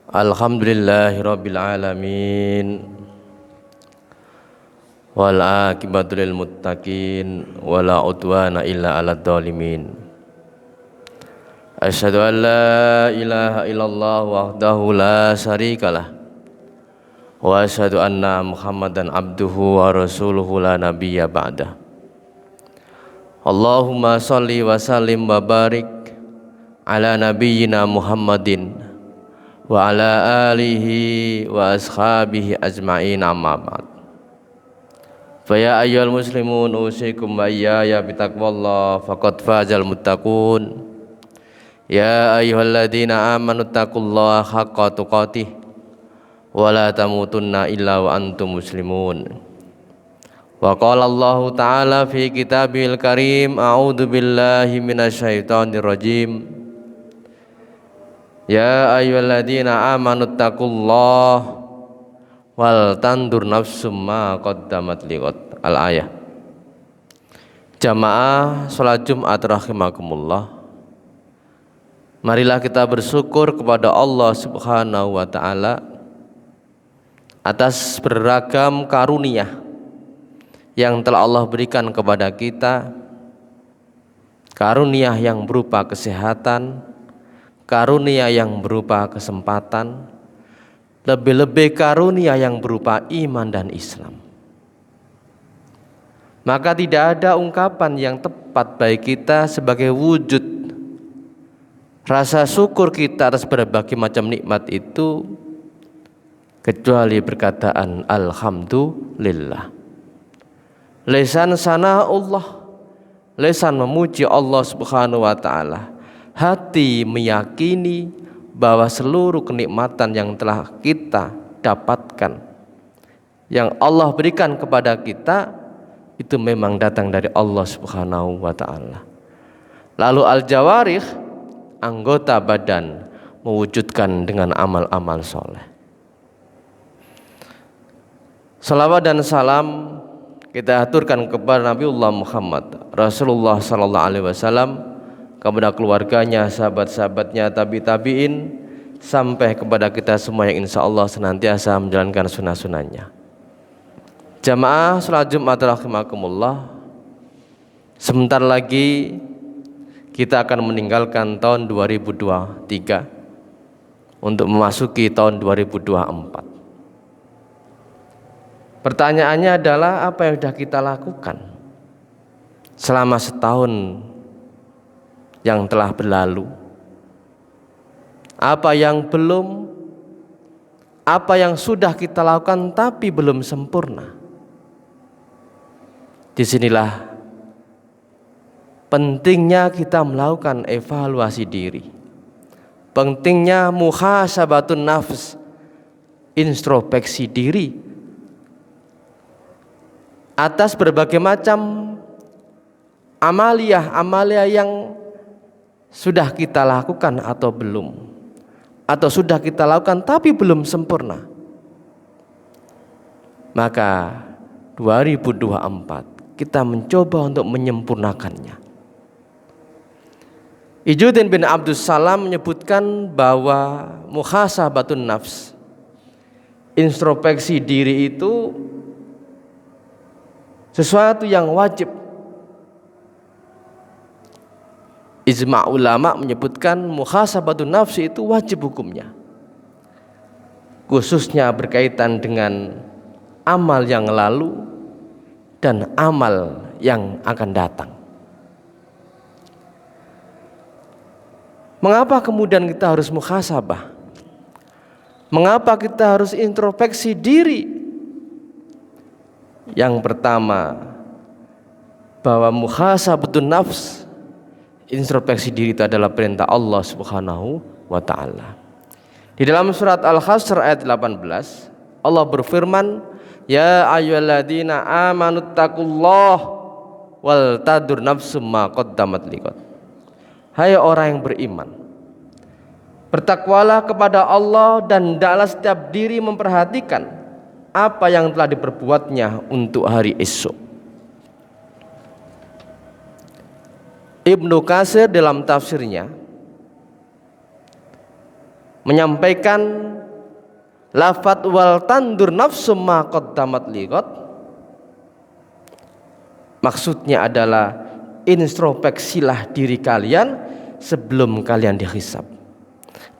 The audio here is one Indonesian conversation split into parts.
Alhamdulillahirabbil alamin wal aqibatu lil muttaqin wala udwana illa 'alal zalimin. Asyhadu an la ilaha illallah wahdahu la syarikalah wa asyhadu anna Muhammadan abduhu wa rasuluhu la nabiyya ba'dah. Allahumma shalli wa sallim wa barik ala nabiyyina Muhammadin wa ala alihi wa ashabihi ajma'in, amma ba'd. Fa ya ayyuhal muslimun usikum wa iyaya bitaqwallah faqad fazal muttaqun. Ya ayyuhalladzina amanu taqullaha haqqa tuqatih wa la tamutunna illa wa antum muslimun. Wa qala Allah ta'ala fi kitabil karim, a'udzu billahi minasyaitonir rajim. Ya ayyuhalladzina amanu taqullaha wal tandur nafsum ma qaddamat liqad. Al-ayah. Jamaah salat Jumat rahimakumullah. Marilah kita bersyukur kepada Allah Subhanahu wa taala atas beragam karunia yang telah Allah berikan kepada kita. Karunia yang berupa kesehatan, karunia yang berupa kesempatan, lebih-lebih karunia yang berupa iman dan Islam. Maka tidak ada ungkapan yang tepat bagi kita sebagai wujud rasa syukur kita atas berbagai macam nikmat itu kecuali perkataan alhamdulillah. Lisan sana'ullah, lisan memuji Allah Subhanahu wa taala. Hati meyakini bahwa seluruh kenikmatan yang telah kita dapatkan, yang Allah berikan kepada kita, itu memang datang dari Allah Subhanahu wa taala. Lalu al-jawarih, anggota badan, mewujudkan dengan amal-amal soleh. Salawat dan salam kita aturkan kepada Nabiullah Muhammad Rasulullah sallallahu alaihi wasallam, kepada keluarganya, sahabat-sahabatnya, tabi'in, sampai kepada kita semua yang insya Allah senantiasa menjalankan sunnah-sunnahnya. Jamaah salat Jumat rahimakumullah, sebentar lagi kita akan meninggalkan tahun 2023 untuk memasuki tahun 2024. Pertanyaannya adalah, apa yang sudah kita lakukan selama setahun yang telah berlalu? Apa yang belum, apa yang sudah kita lakukan tapi belum sempurna? Disinilah pentingnya kita melakukan evaluasi diri. Pentingnya muhasabatun nafs, introspeksi diri atas berbagai macam amalia yang sudah kita lakukan atau belum, atau sudah kita lakukan tapi belum sempurna. Maka 2024 kita mencoba untuk menyempurnakannya. Izzuddin bin Abdus Salam menyebutkan bahwa muhasabatun nafs, introspeksi diri, itu sesuatu yang wajib. Ijma' ulama menyebutkan muhasabatun nafs itu wajib hukumnya, khususnya berkaitan dengan amal yang lalu dan amal yang akan datang. Mengapa kemudian kita harus muhasabah? Mengapa kita harus introspeksi diri? Yang pertama, bahwa muhasabatun nafs, introspeksi diri, itu adalah perintah Allah Subhanahu wa taala. Di dalam surat Al-Hasr ayat 18, Allah berfirman, ya ayyuhalladzina amanu taqullaha wal tadur nafsum ma qaddamat liqad. Hai orang yang beriman, bertakwalah kepada Allah dan hendaklah setiap diri memperhatikan apa yang telah diperbuatnya untuk hari esok. Ibnu Katsir dalam tafsirnya menyampaikan lafat wal tandur nafsum ma qaddamat liqat, maksudnya adalah introspeksilah diri kalian sebelum kalian dihisab.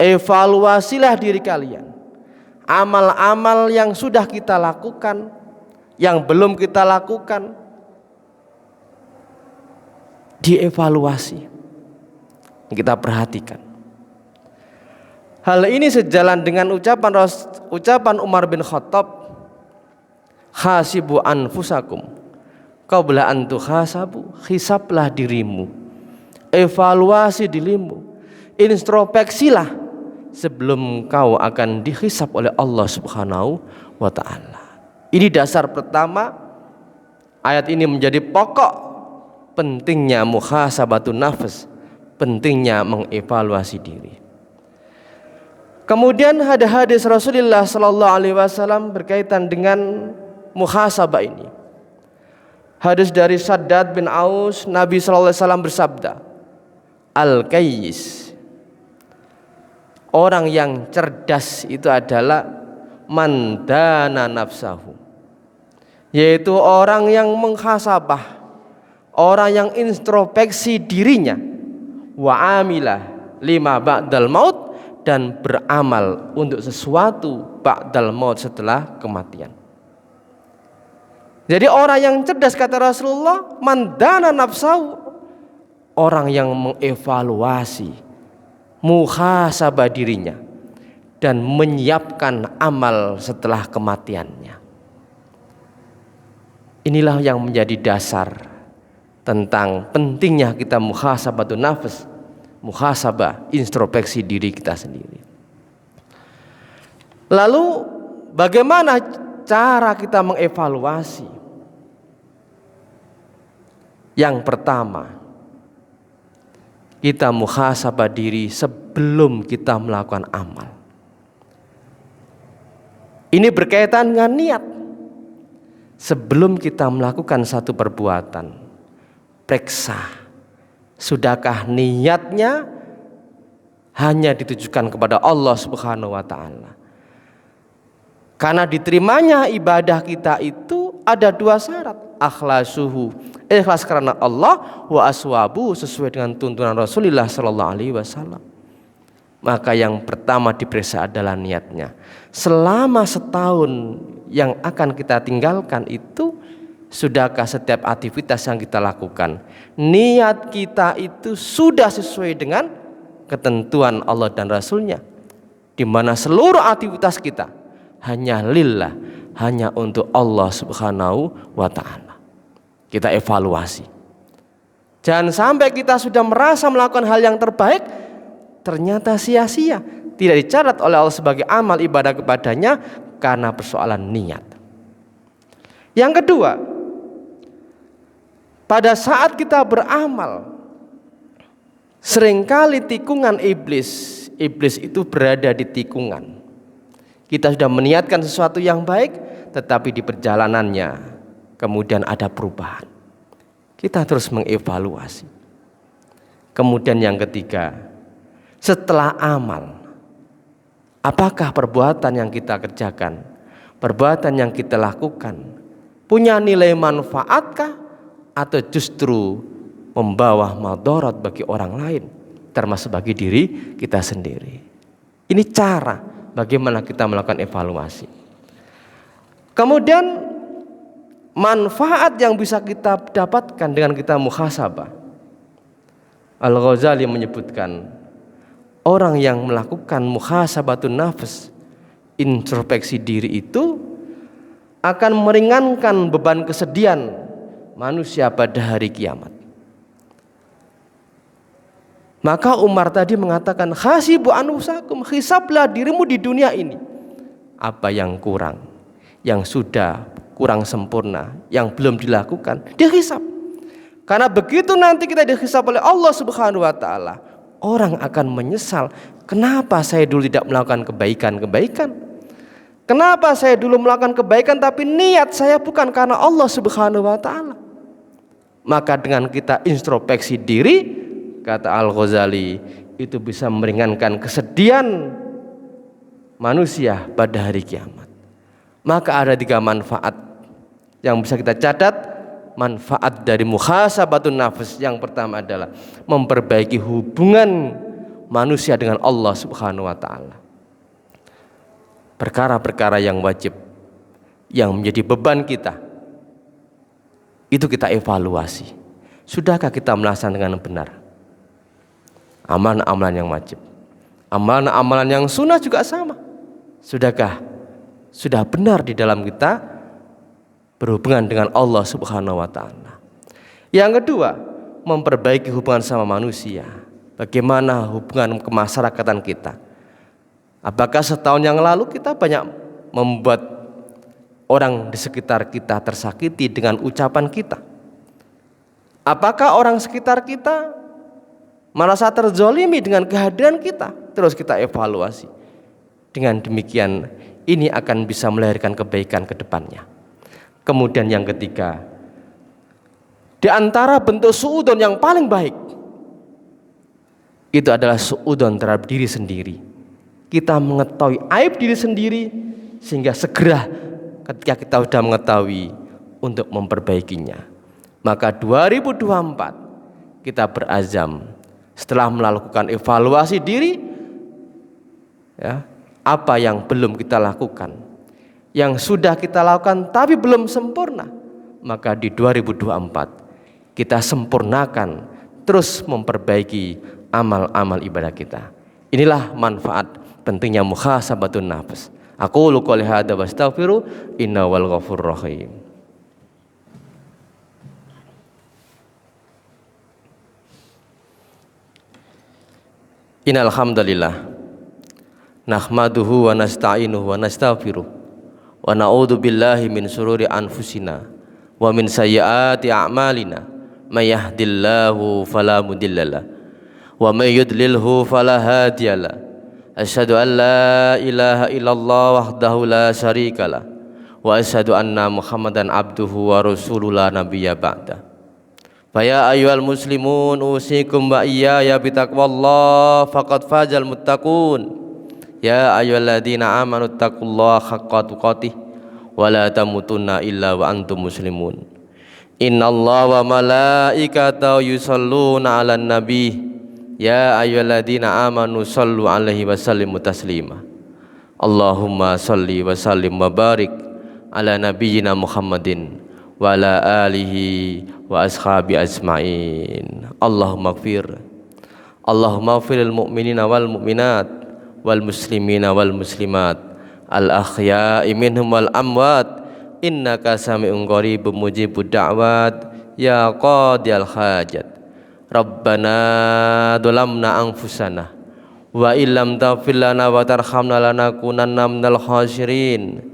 Evaluasilah diri kalian, amal-amal yang sudah kita lakukan, yang belum kita lakukan, dievaluasi, kita perhatikan. Hal ini sejalan dengan ucapan Umar bin Khattab, hasibu anfusakum qabla an tuhasabu, hisablah dirimu, evaluasi dirimu, introspeksilah sebelum kau akan dihisab oleh Allah Subhanahu wa ta'ala. Ini dasar pertama. Ayat ini menjadi pokok pentingnya muhasabatun nafs, pentingnya mengevaluasi diri. Kemudian ada hadis Rasulullah sallallahu alaihi wasallam berkaitan dengan muhasabah ini. Hadis dari Shaddad bin Aus, Nabi sallallahu alaihi wasallam bersabda, Al-Qayyis, orang yang cerdas itu adalah mandana nafsahu, yaitu orang yang menghasabah, orang yang introspeksi dirinya, wa amilah lima ba'dal maut, dan beramal untuk sesuatu ba'dal maut, setelah kematian. Jadi orang yang cerdas, kata Rasulullah, mandana nafsahu, orang yang mengevaluasi, muhasabah dirinya, dan menyiapkan amal setelah kematiannya. Inilah yang menjadi dasar tentang pentingnya kita muhasabatun nafs, muhasabah, introspeksi diri kita sendiri. Lalu bagaimana cara kita mengevaluasi? Yang pertama, kita muhasabah diri sebelum kita melakukan amal. Ini berkaitan dengan niat. Sebelum kita melakukan satu perbuatan, periksa, sudahkah niatnya hanya ditujukan kepada Allah Subhanahu wa ta'ala. Karena diterimanya ibadah kita itu ada dua syarat. Akhlasuhu, ikhlas karena Allah, wa aswabu, sesuai dengan tuntunan Rasulullah sallallahu alaihi wasallam. Maka yang pertama diperiksa adalah niatnya. Selama setahun yang akan kita tinggalkan itu, sudahkah setiap aktivitas yang kita lakukan, niat kita itu sudah sesuai dengan ketentuan Allah dan Rasulnya, di mana seluruh aktivitas kita hanya lillah, hanya untuk Allah Subhanahu wa ta'ala. Kita evaluasi. Jangan sampai kita sudah merasa melakukan hal yang terbaik, ternyata sia-sia, tidak dicatat oleh Allah sebagai amal ibadah kepadanya karena persoalan niat. Yang kedua, pada saat kita beramal, seringkali tikungan iblis itu berada di tikungan. Kita sudah meniatkan sesuatu yang baik, tetapi di perjalanannya kemudian ada perubahan. Kita terus mengevaluasi. Kemudian yang ketiga, setelah amal, apakah perbuatan yang kita kerjakan, perbuatan yang kita lakukan, punya nilai manfaatkah, atau justru membawa madarat bagi orang lain, termasuk bagi diri kita sendiri. Ini cara bagaimana kita melakukan evaluasi. Kemudian manfaat yang bisa kita dapatkan dengan kita muhasabah. Al-Ghazali menyebutkan, orang yang melakukan muhasabatun nafs, introspeksi diri itu, akan meringankan beban kesedihan manusia pada hari kiamat. Maka Umar tadi mengatakan, hasibu anfusakum, hisablah dirimu di dunia ini. Apa yang kurang, yang sudah kurang sempurna, yang belum dilakukan, dihisab. Karena begitu nanti kita dihisab oleh Allah Subhanahu wa ta'ala, orang akan menyesal, kenapa saya dulu tidak melakukan kebaikan-kebaikan? Kenapa saya dulu melakukan kebaikan tapi niat saya bukan karena Allah Subhanahu wa ta'ala? Maka dengan kita introspeksi diri, kata Al-Ghazali, itu bisa meringankan kesedihan manusia pada hari kiamat. Maka ada 3 manfaat yang bisa kita catat. Manfaat dari muhasabatun nafs yang pertama adalah memperbaiki hubungan manusia dengan Allah Subhanahu wa taala. Perkara-perkara yang wajib, yang menjadi beban kita, itu kita evaluasi. Sudahkah kita melaksanakan dengan benar amalan-amalan yang wajib? Amalan-amalan yang sunnah juga sama. Sudah benar di dalam kita berhubungan dengan Allah Subhanahu wa taala. Yang kedua, memperbaiki hubungan sama manusia. Bagaimana hubungan kemasyarakatan kita? Apakah setahun yang lalu kita banyak membuat orang di sekitar kita tersakiti dengan ucapan kita? Apakah orang sekitar kita merasa terzolimi dengan kehadiran kita? Terus kita evaluasi. Dengan demikian, ini akan bisa melahirkan kebaikan ke depannya. Kemudian yang ketiga, di antara bentuk suudzon yang paling baik itu adalah suudzon terhadap diri sendiri. Kita mengetahui aib diri sendiri sehingga segera ketika kita sudah mengetahui untuk memperbaikinya. Maka 2024 kita berazam setelah melakukan evaluasi diri, ya, apa yang belum kita lakukan, yang sudah kita lakukan tapi belum sempurna, maka di 2024 kita sempurnakan, terus memperbaiki amal-amal ibadah kita. Inilah manfaat pentingnya muhasabatun nafs. Aku qouli hadza wa astaghfiru innahu wal ghafurur rahim. Innal hamdalillah nahmaduhu wa nasta'inuhu wa nastaghfiruh wa na'udzu billahi min syururi anfusina wa min sayyiati a'malina may yahdihillahu fala mudhillalah wa may yudlilhu fala hadiyalah. Asyhadu an la ilaha illallah wahdahu la syarikalah wa asyhadu anna Muhammadan abduhu wa rasuluhu la nabiyya ba'da. Fa ya ayyuhal muslimun usikum wa iyaya bitaqwallah faqad fazal muttaqun. Ya ayyuhalladzina amanu taqullaha haqqa tuqatih wa la tamutunna illa wa antum muslimun. Innallaha wa malaikatahu yusholluna 'alan nabi. Ya ayyuhalladzina amanu shallu 'alaihi wa sallimu taslima. Allahumma shalli wa sallim wa barik ala nabiyyina Muhammadin wa ala alihi wa ashabi ajmain. Allahumma ighfir lil mu'minina wal mu'minat wal muslimina wal muslimat al ahya'i minhum wal amwat innaka sami'un qaribun mujibud da'wat ya qadiyal hajat. Rabbana dhalamna anfusana wa illam taghfir lana wa tarhamna lanakunanna minal khasirin.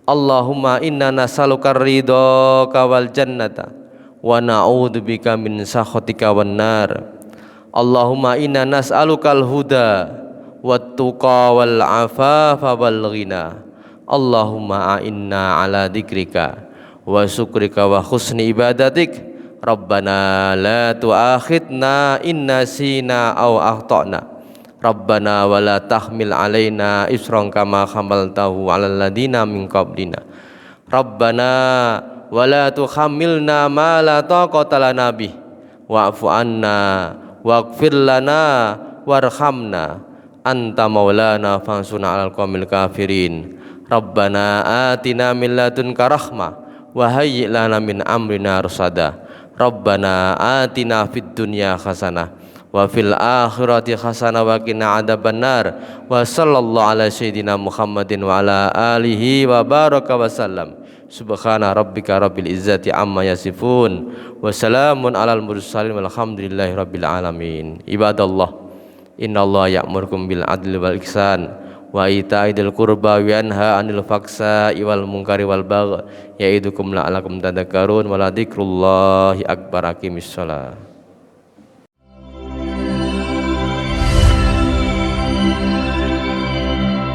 Allahumma inna nas'aluka ridhaka wal jannata wa na'udzubika min sakhatika wan nar. Allahumma inna nas'alukal huda wat tuqa wal afafa wal ghina. Allahumma a'inna ala dzikrika wa syukrika wa husni ibadatik. Rabbana la tu'akhidna in nasina aw akhtana. Rabbana wa la tahmil alaina isran kama hamaltahu 'alal ladina min qablina. Rabbana wa la tuhammilna ma la taqata lana bih wa'fu anna waghfir lana warhamna anta maulana fansurna 'alal qaumil kafirin. Rabbana atina min ladunka rahmah wa hayyi' lana min amrina rusada. Rabbana atina fid dunya hasanah wa fil akhirati hasanah wa qina adzabannar. Wa sallallahu ala sayyidina Muhammadin wa ala alihi wa baraka wa sallam. Subhana rabbika rabbil izzati amma yasifun wa salamun alal mursalin walhamdulillahi rabbil alamin. Ibadallah, innallaha ya'murukum bil adli wal ihsan wa ita'idil qurba wa yanha 'anil fahsya'i wal munkari wal baghi ya'idukum la'allakum tadhakkarun wa la dzikrullahi akbar. Aqimissalah.